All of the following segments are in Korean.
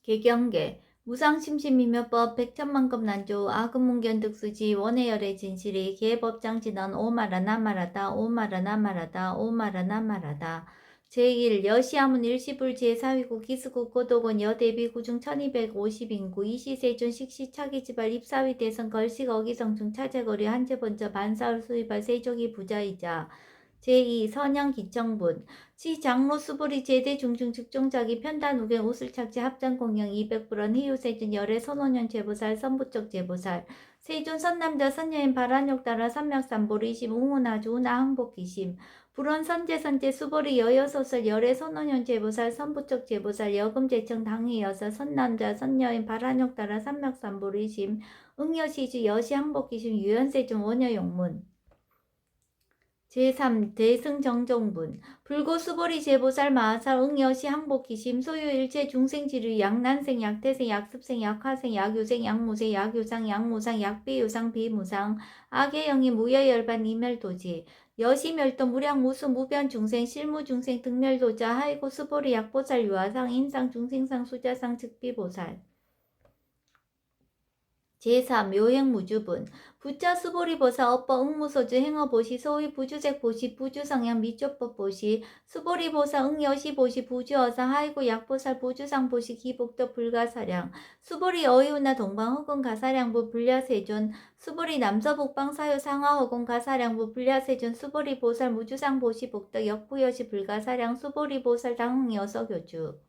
개경계 무상심심이며법 백천만급 난조 아금문견득수지 원해열의 진실이 계법장진언 오마라 나마라다 오마라 나마라다 오마라 나마라다 제1 여시아문 일시불 제4위구 기스구 고독원 여대비 구중 1250인구 이시세존 식시차기지발 입사위 대선 걸식 어기성중 차제거리 한제번저 반사울 수입발 세족이 부자이자 제2 선양기청분 시장로 수보리 제대 중증 측종자기 편단 우경 우슬착지 합장 공영 200불원 희유세준 열애 선원년 제보살 선부적 제보살 세존 선남자 선여인 발한욕 따라 삼맥삼보리심 웅운아주 우나 항복기심 불원 선제 수보리 여여소설 열애 선원년 제보살 선부적 제보살 여금제청 당의 여사 선남자 선여인 발한욕 따라 삼맥삼보리심 응여시주 여시 항복기심 유연세준 원여용문 제3 대승정종분 불고수보리 제보살 마하살 응여시 항복기심 소유일체 중생지류 약난생 약태생 약습생 약화생 약유생 약무생 약유상 약무상 약비유상 비무상 악의영이 무여열반 이멸도지 여시멸도 무량무수 무변중생 실무중생 등멸도자 하이고 수보리 약보살 유아상 인상 중생상 수자상 즉비보살 제3 묘행무주분 부차 수보리보사 업버 응무소주 행어보시 소위 부주색보시 부주성향 미조법보시 수보리보사 응여시보시 부주어사 하이고 약보살 부주상보시 기복도 불가사량 수보리 어이우나 동방허공 가사량부 불야세존 수보리 남서북방 사유 상하허공 가사량부 불야세존 수보리보살 무주상보시 복덕 역부여시 불가사량 수보리보살 당응여서교주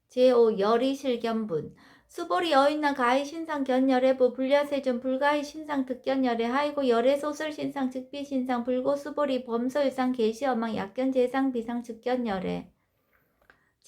제5 열이실견분 수보리 여인나 가히 신상 견열애부 불야세존 불가히 신상 득견열애 하이고 열애 소설 신상 즉비 신상 불고 수보리 범서유상 계시어망 약견 재상 비상 즉견열애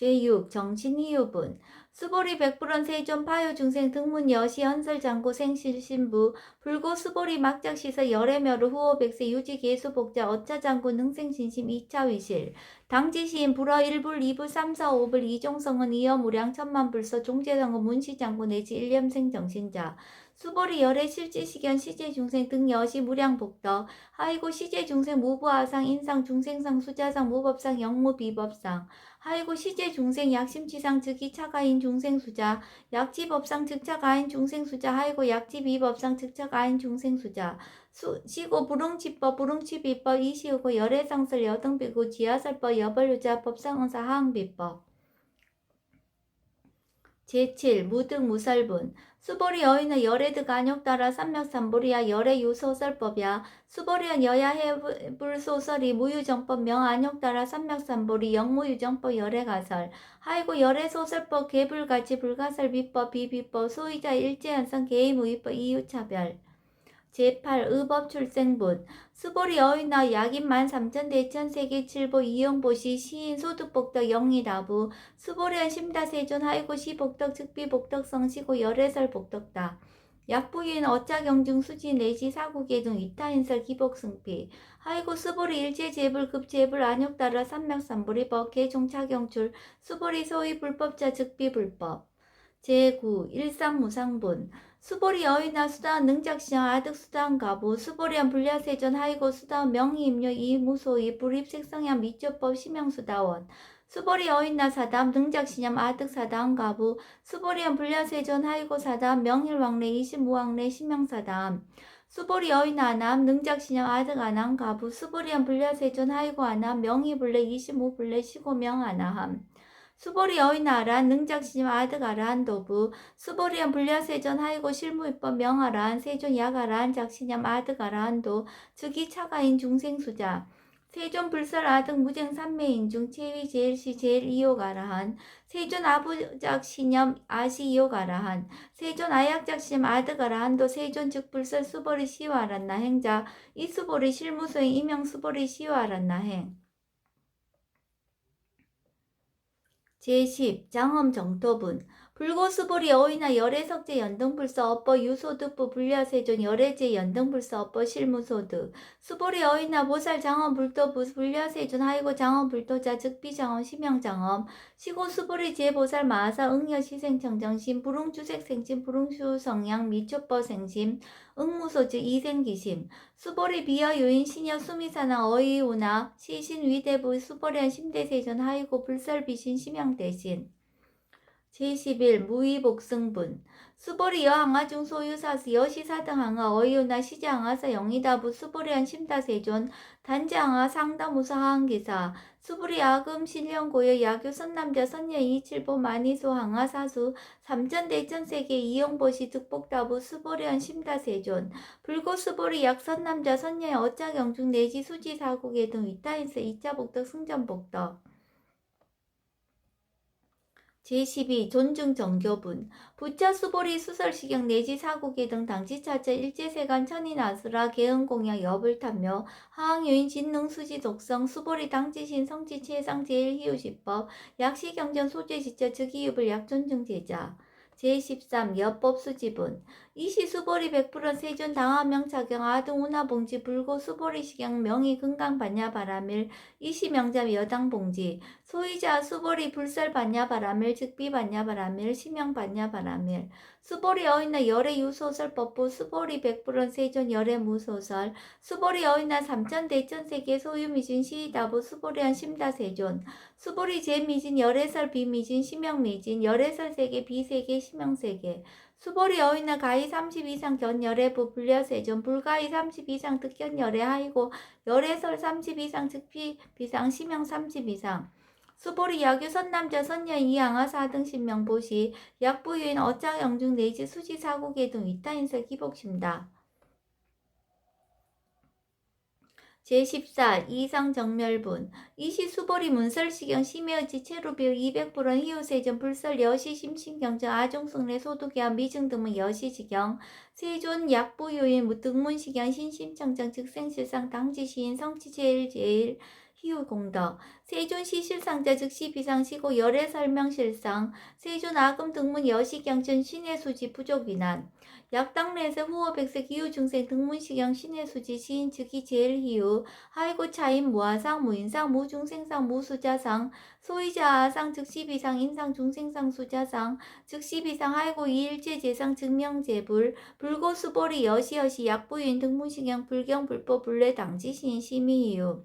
제6 정신희유분 수보리 백불원 세존 파요 중생 등문 여시 헌설 장고 생실 신부 불고 수보리 막작시서 열애멸우 후호 백세 유지 계수 복자 어차 장고 능생 신심 2차 위실 당지시인 불어 1불 2불 3, 4, 5불 이종성은 이어무량 천만불서 종제성은 문시장고 내지 일념생 정신자 수보리 열애 실지시견 시제중생 등 여시 무량복덕 하이고 시제중생 무부하상 인상 중생상 수자상 무법상 영무비법상 하이고 시제중생 약심치상 즉이 차가인 중생수자 약지법상 즉차가인 중생수자 하이고 약지비법상 즉차가인 중생수자 시고 부릉치법 부릉치비법 이시우고 열애상설 여등비고 지하설법 여벌유자 법상응사 하응비법 제7 무등무설분 수보리 여인의 열애득 안욕 따라 삼맥삼보리야 열애 유소설법이야 수보리연 여야 해불소설이 무유정법 명안욕 따라 삼맥삼보리 영무유정법 열애가설 하이고 열애소설법 개불가치 불가설 비법 비비법 소이자 일제현상 개의무위법 이유차별 제8 의법출생분 수보리 어휘나 약인만 3천대천세계 칠보 이용보시 시인 소득복덕 영리다부 수보리한 심다세존 하이고 시복덕 즉비복덕 성시고 열애설 복덕다 약부인 어짜경중 수지 내지 사국계 등 이타인설 기복승피 하이고 수보리 일제재불 급재불 안욕따라 삼맥삼보리법 개종차경출 수보리 소위 불법자 즉비불법 제9 일상무상분 수보리 여인나 수다원 능작시장 아득수다원 가부 수보리한 불야세전 하이고 수다원 명의임료 이무소이 불입색성향 미조법 심형수다원 수보리 여인나 사담 능작시념 아득사다원 가부 수보리한 불야세전 하이고 사담 명일왕래 이십무왕래 심형사담 수보리 여인나 아남 능작시념 아득아남 가부 수보리한 불야세전 하이고 아남 명의불래 이십무불래 시고명 아나함 수보리 여인아란 능작시님 아득아란 도부 수보리한 불야세전 하이고 실무입법 명아란 세존 약아란 작시냠 아득아란도 즉이 차가인 중생수자 세존 불설 아득 무쟁 삼매인 중 체위 제일시 제일 이욕아라한 세존 아부작시념 아시 이욕아라한 세존 아약작시념 아득아라한도 세존 즉 불설 수보리 시와란나 행자 이 수보리 실무소인 이명 수보리 시와란나 행 제10 장엄정토분 불고수보리 어휘나 열애석제 연등불서 업보 유소득부 불야세존 열애제 연등불서 업보 실무소득 수보리 어휘나 보살 장엄불도부 불야세존 하이고 장엄불도자 즉비장엄 심형장엄 시고수보리 제보살 마하사 응여시생청정심 불응주색생심 불응수성양 미초법생심 응무소즉 이생기심 수보리 비여유인 시녀 수미사나 어이우나 시신위대부 수보리한 심대세전 하이고 불설비신 심양대신 제11 무위복승분 수보리 여항아중 소유사스 여시사등항아 어이유나 시제항아사 영이다부 수보리한 심다세존 단지항아 상다무사 하항기사 수보리 아금 신령고여 야교 선남자 선녀 이칠보 마니소 항아사수 삼천대천세계 이용보시 득복다부 수보리한 심다세존 불고 수보리 약선남자 선녀의 어짜경중 내지 수지사국의 등 위타인스 이자복덕 승전복덕 제12 존중정교분 부처 수보리 수설시경 내지 사국의 등 당지차처 일제세간 천인아수라 개응공약 여불탐묘 하항유인 진능수지 독성 수보리 당지신 성지 최상 제일희우시법 약시경전 소재지처 즉이유불 약존중제자 제13 여법수지분 이시 수보리 100% 세존 당하명차경 아등 운하봉지 불고 수보리 시경 명의 금강반야 바라밀 이시 명자 여당봉지 소이자 수보리 불설 반야 바라밀 즉비 반야 바라밀 시명 반야 바라밀 수보리 어인나 열애 유소설 법부 수보리 100% 세존 열애 무소설 수보리 어인나 삼천대천세계 소유미진 시이다부 수보리한 심다세존 수보리 제미진 열애설 비미진 시명미진 열애설 세계 비세계 시명세계 수보리 어인나 가히 30 이상 견열애부 불려세존 불가히 30 이상 득견열애 하이고 열애설 30 이상 즉비 비상 시명 30 이상 수보리 야규 선남자 선녀 이양아 사등신명 보시 약부유인 어짜영중 내지 수지 사국의 등 위타인설 기복심다. 제14 이상정멸분 이시 수보리 문설시경 심여지 체루비우 200% 희우세전 불설 여시 심신경정 아종승례 소득야 미증 등문 여시지경 세존 약부유인 등문시경 신심청정 즉생실상 당지시인 성치제일 희우공덕 세존시실상자 즉시 비상시고 열애설명실상 세존 아금 등문 여시경전 신해수지 부족위난 약당내에서 후호 백색 이유중생 등문시경 신해수지 시인 즉이 제일희우 하이고 차인 무아상 무인상 무중생상 무수자상 소이자아상 즉시비상 인상 중생상 수자상 즉시비상 하이고 이일제재상 증명제불 불고수보리 여시여시 약부인 등문시경 불경 불법 불례 당지시인 심의희우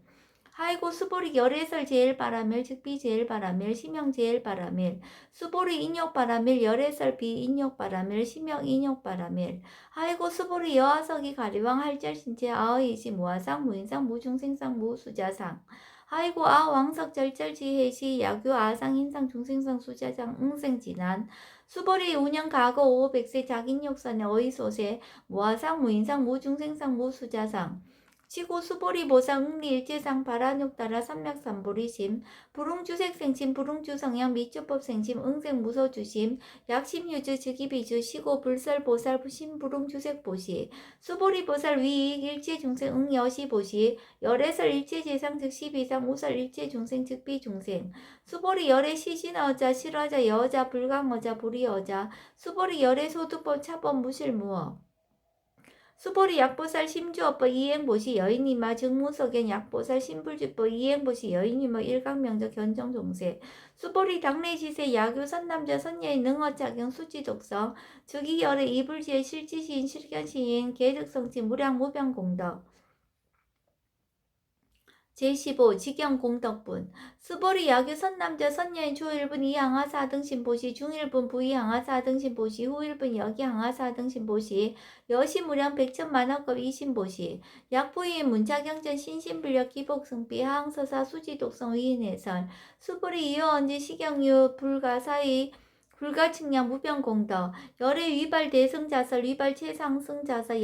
하이고 수보리 열애설 제일 바라밀 즉비 제일 바라밀 시명 제일 바라밀 수보리 인욕 바라밀 열애설 비 인욕 바라밀 시명 인욕 바라밀 하이고 수보리 여하석이 가리왕 할절 신체 아의이시 무아상 무인상 무중생상 무수자상 하이고 아왕석 절절 지혜시 야규 아상 인상 중생상 수자상 응생진한 수보리 운영 가거 5 백세 자긴욕선의 어이소세 무아상 무인상 무중생상 무수자상 치고 수보리 보상 응리 일제상 발한욕 따라 삼맥삼보리심 불응주색생심 불응주성향 미주법생심 응생 무소주심 약심유주 즉이비주 시고 불설보살 신불응주색보시 수보리보살 위익 일체중생 응여시보시 열애설 일체재상 즉시비상 우설 일체중생 즉비중생 수보리 열애 시신어자 실어자 여자 불강어자 불이어자 수보리 열애 소득법 차법 무실무어 수보리 약보살 심주어법 이행보시 여인이마 증무석엔 약보살 신불주법 이행보시 여인이마 일강명적 견정종세 수보리 당내시세 야교 선남자 선녀의 능어작용 수지독성 즉이열의 이불지의 실지시인 실견시인 계득성지 무량무병공덕 제15 직영공덕분 수보리 야규 선남자 선녀인 초일분 이항하사 등신보시 중일분 부이항하사 등신보시 후일분 여기항하사 등신보시 여시무량 백천만원급 이신보시 약부인 문자경전 신신불력 기복승비 하항서사 수지독성 위인해설 수보리 이어언지 시경유 불가사의 불가측량 무병공덕 열애 위발 대승자설 위발 최상승자설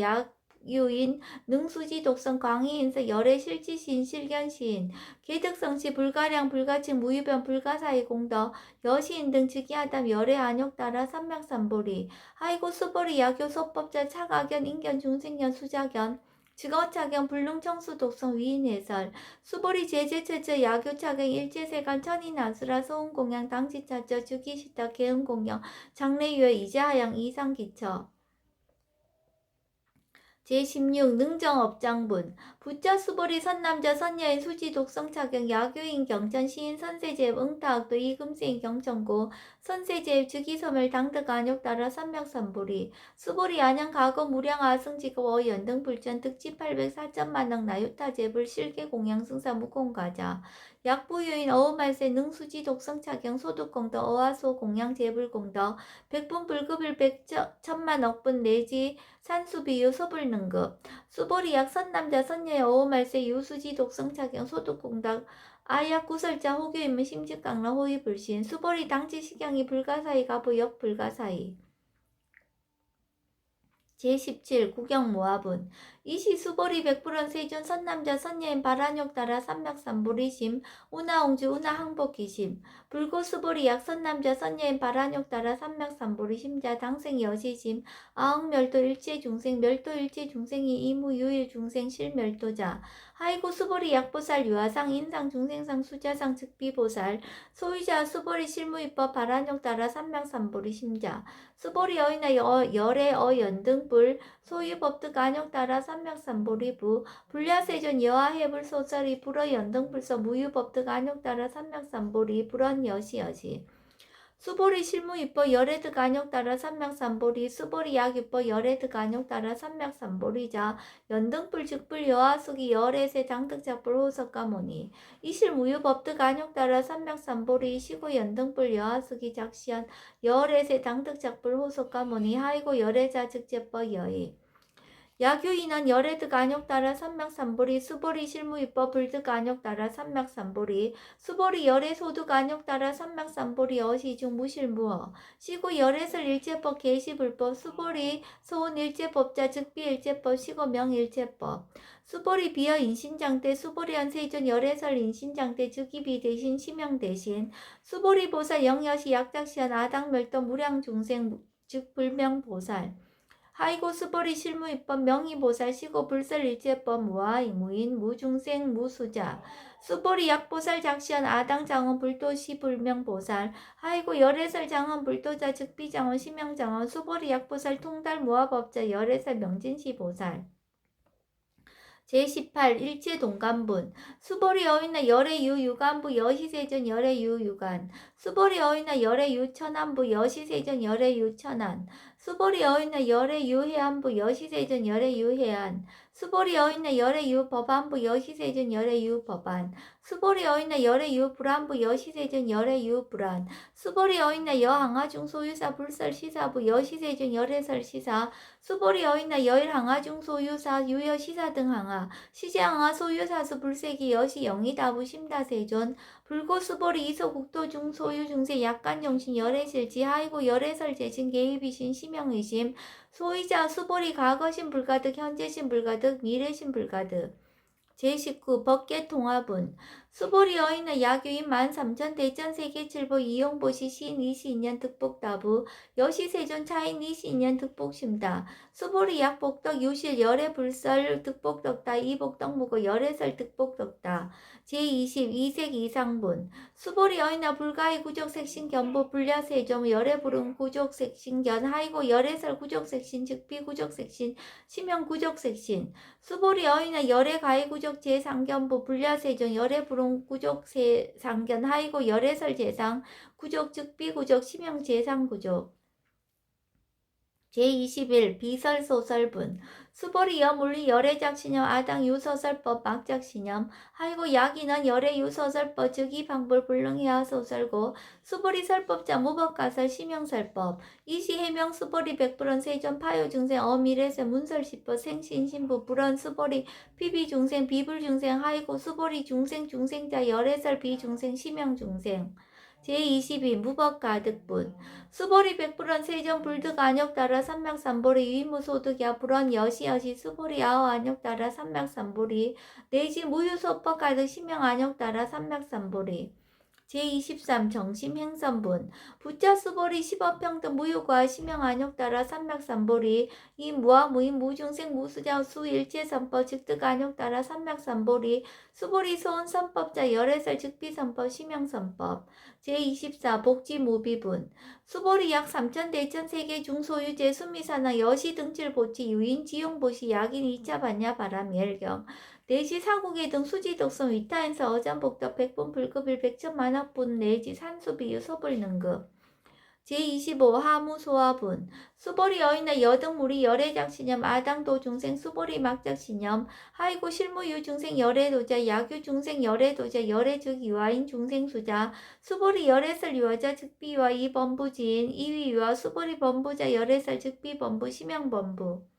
유인 능수지 독성 광희인서 열애 실지시인 실견시인 계득성시 불가량 불가측 무유변 불가사의 공덕 여시인 등 즉이하담 열애 안욕 따라 삼맥삼보리 하이고 수보리 야교 소법자 차가견 인견 중생견 수자견 즉어차견 불능청수 독성 위인해설 수보리 제재처처 야교차견 일제세간 천인아수라 소음공양 당지차처 즉이시타 개음공양 장래유의 이자하양 이상기처 제16 능정업장분 부자 수보리 선남자 선여인 수지 독성 차경 야교인 경천 시인 선세제ብ 응타학도 이금세인 경천고 선세제ብ 즉이소멸 당득 안욕 따라 삼명삼보리 수보리 안양 가거 무량 아승지거 어연등 불전 득지 804천만억 나유타제불 실계 공양 승사 무공가자 약부유인 어음말세 능수지 독성 차경 소득공더 어화소 공양 제불공더 백분 불급일 백천만 억분 내지 산수비유 소불능급 수보리 약선남자 선녀의 어음말세 유수지 독성차경 소득공덕 아약 구설자 호교인문 심직강라 호위불신 수보리 당지시경이 불가사의 가부 역불가사의 제17 구경모합은 이시 수보리 백불원 세존 선남자 선녀인 바란욕 따라 삼맥삼보리심 우나옹주 우나항복기심 불고 수보리 약선남자 선녀인 바란욕 따라 삼맥삼보리심자 당생 여시심 아흥멸도 일체중생 멸도 일체중생이 이무유일 중생 실멸도자 하이고 수보리 약보살 유아상 인상 중생상 수자상 즉비보살 소유자 수보리 실무입법 바란욕 따라 삼맥삼보리심자 수보리 어이나 열의 어연등불 소유법득 안욕 따라 삼맥삼보리부 불야세존 여하해불 소설이 불어 연등불서 무유법득 안욕 따라 삼맥삼보리 불언 여시여시 수보리 실무입법 열애득 안욕 따라 삼맥삼보리 수보리 약입법 열애득 안욕 따라 삼맥삼보리자 연등불 즉불 여하숙이 열애세 당득작불 호석가모니 이실 무유법득 안욕 따라 삼맥삼보리 시고 연등불 여하숙이 작시한 열애세 당득작불 호석가모니 하이고 열애자 즉제법 여의 야규인은 열애득 안욕 따라 삼맥삼보리 수보리 실무입법 불득 안욕 따라 삼맥삼보리 수보리 열애소득 안욕 따라 삼맥삼보리 어시중 무실무어 시고 열애설 일제법 계시불법 수보리 소원 일제법자 즉비 일제법 시고 명일제법 수보리 비어 인신장대 수보리한 세존 열애설 인신장대 즉이비 대신 시명 대신 수보리 보살 영여시 약작시한 아당멸도 무량중생 즉 불명보살 하이고 수보리 실무입법 명의보살 시고 불설일제법 무아이 무인 무중생 무수자 수보리 약보살 작시한 아당장원 불도시 불명보살 하이고 열애설 장원 불도자 즉비장원 시명장원 수보리 약보살 통달 무아법자 열애설 명진시보살 제18 일체동간분 수보리 어이나 열애유 유간부 여시세존 열애유 유간 수보리 어이나 열애유 천안부 여시세존 열애유 천안 수보리 어이나 열애유 해안부 여시세존 열애유 해안 수보리 어이나 열애유 법안부 여시세존 열애유 법안 수보리 어이나 열애유 불안부 여시세존 열애유 불안 수보리 어이나 여항아중 소유사 불설 시사부 여시세존 열애설 시사 수보리 어이나 여일항아중 소유사 유여 시사 등 항아 시제항아 소유사수 불세기 여시 영이다부 심다세존 불고 수보리 이소국도중 소유중세 약간정신 열애실지 하이고 열애설 재신 개입이신 시명의심 소유자 수보리 과거신 불가득 현재신 불가득 미래신 불가득 제19 법계통합은 수보리 어이나 야교인 13,000 대전 세계칠보 이용보시 시인 22년 득복다부 여시세존 차인 22년 득복심다 수보리 약복덕 유실 열애불설 득복덕다 이복덕무고 열애설 득복덕다 제20 이색 이상분 수보리 어이나 불가의 구족색신 견보 불야세점 열애불응 구족색신 견 하이고 열애설 구족색신 즉비 구족색신 시명 구족색신 수보리 어이나 열애 가해 구족 제상견부 불야세존 열애 불용 구족 상견 하이고 열애설 제상 구족 즉비 구족 시명 제상 구족 제21 비설소설분 수보리 여물리 열애작신념 아당 유서설법 막작신념 하이고 약인은 열애유서설법 즉이 방불 불능해야 소설고 수보리 설법자 무법가설 시명설법 이시 해명 수보리 백불원 세존 파요중생 어미래세 문설시법 생신신부 불원 수보리 피비중생 비불중생 하이고 수보리 중생 중생자 열애설 비중생 시명중생 제22 무법가득분 수보리 백불원 세전 불득 안욕 따라 삼맥삼보리 위무소득야 불원 여시여시 수보리 아오 안욕 따라 삼맥삼보리 내지 무유소법 가득 시명 안욕 따라 삼맥삼보리 제23 정심행선분 부자 수보리 십업평등 무효과 시명 안욕 따라 삼맥삼보리 이 무아 무인 무중생 무수자 수일체선법 즉득 안욕 따라 삼맥삼보리 수보리 소원선법자 열애설 즉비선법 시명선법 제24 복지무비분 수보리 약 3천 대천 세계 중소유재 수미사나 여시 등칠 보치 유인 지용보시 약인 2차 반야 바람 열경 내지 사국의 등 수지독성 위타인서 어전복덕 백분 불급일 백천만학분 내지 산수비유 소불능급 제25 하무소화분 수보리 여인의 여등무리 열애작신염 아당도 중생 수보리 막작신염 하이고 실무유 중생 열애도자 야규 중생 열애도자 열애즉 유아인 중생수자 수보리 열애설 유아자 즉비와 이범부지인 이위유아 수보리 범부자 열애설 즉비범부 심형범부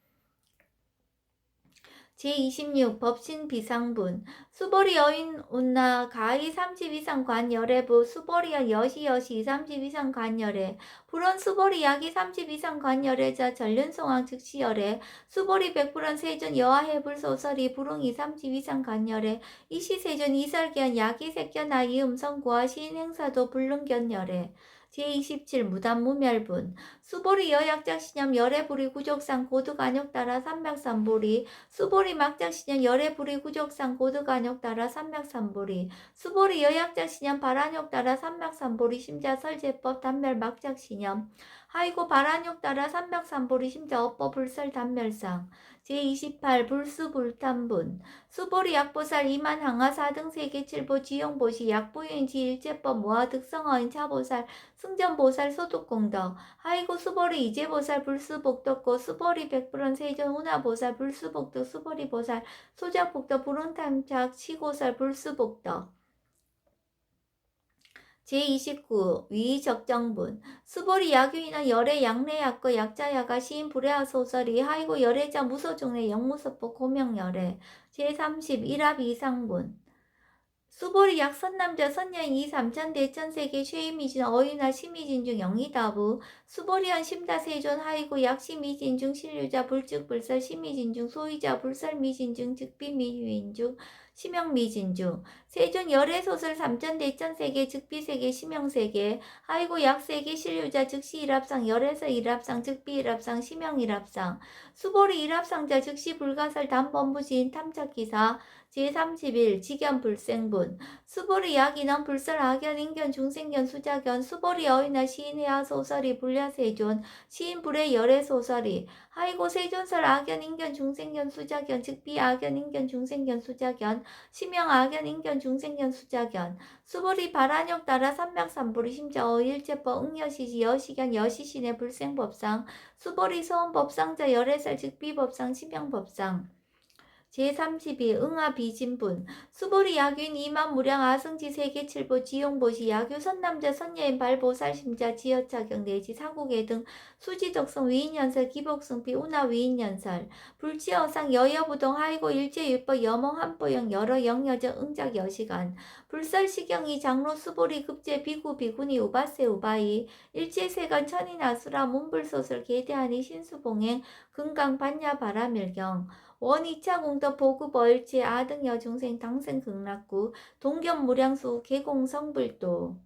제26 법신 비상분 수보리 여인 운나 가히 30 이상 관열애부 수보리야 여시 30 이상 관열애 불원 수보리 야기 30 이상 관열애자 전륜송왕 즉시열애 수보리 백불원 세존 여하해불 소설이 불웅이 30 이상 관열애 이시세존 이설견 야기 색견 아이 음성구와 시인행사도 불능견열애 제27 무단무멸분 수보리 여약작신염 열애불이 구족상 고득안욕 따라 삼맥삼보리 수보리 막작신염 열애불이 구족상 고득안욕 따라 삼맥삼보리 수보리 여약작신염 발안욕 따라 삼맥삼보리 심자설제법 단멸 막작신염 하이고 발안욕 따라 삼맥삼보리 심자업법 불설 단멸상 제28 불수불탄분 수보리 약보살 이만 항하사 등 세계칠보 지용보시 약보유인지 일제법 모아득성어인 차보살 승전보살 소득공덕 하이고 수보리 이제보살 불수복덕고 수보리 백불원 세존 운하보살 불수복덕 수보리보살 소작복덕 불운탐착 치고살 불수복덕 제29 위적정분 수보리 야규인은 열애 양례약거 약자야가 시인 불애하소설이 하이고 열애자 무소중례 영무서법 고명열애 제30 일합이상분 수보리 약 선남자 선여인 이 삼천 대천세계 쉐이미진 어인화 심이진 중 영이다부 수보리언 심다세존 하이고 약 심이진 중 신류자 불즉불설 심이진 중 소이자 불설미진 중 즉비미유인 중 심형미진 중 세존 열애소설 삼천 대천세계 즉비세계 심형세계 하이고 약세계 신류자 즉시 일합상 열애서 일합상 즉비 일합상 심형 일합상 수보리 일합상자 즉시 불가설 담범부지인 탐착기사 제31 직연불생분 수보리 약인원 불설 악연 인견 중생견 수자견 수보리 어이나 시인해야 소설이 불야세존 시인불의 열애 소설이 하이고 세존설 악연 인견 중생견 수자견 즉비 악연 인견 중생견 수자견 심형 악연 인견 중생견 수자견 수보리 발안욕 따라 삼맥삼보리 심자 어일제법 응여시지 여시견 여시신의 불생법상 수보리 소원법상자 열애설 즉비법상 심형법상 제32 응아비진분 수보리 야규인 이만무량 아승지 세계칠보 지용보시 야규 선남자 선여인 발보살심자 지여차경 내지 사국애 등 수지적성 위인연설 기복승비 운하 위인연설 불치어상 여여부동 하이고 일제율법 여몽 한보영 여러 영여적 응작 여시간 불설시경이 장로 수보리 급제 비구 비구니 우바세 우바이 일제세간 천인아수라 문불소설 계대하니 신수봉행 금강 반야 바라밀경 원 2차 공덕 보급 얼지 아등 여중생 당생 극락구 동견 무량수 계공 성불도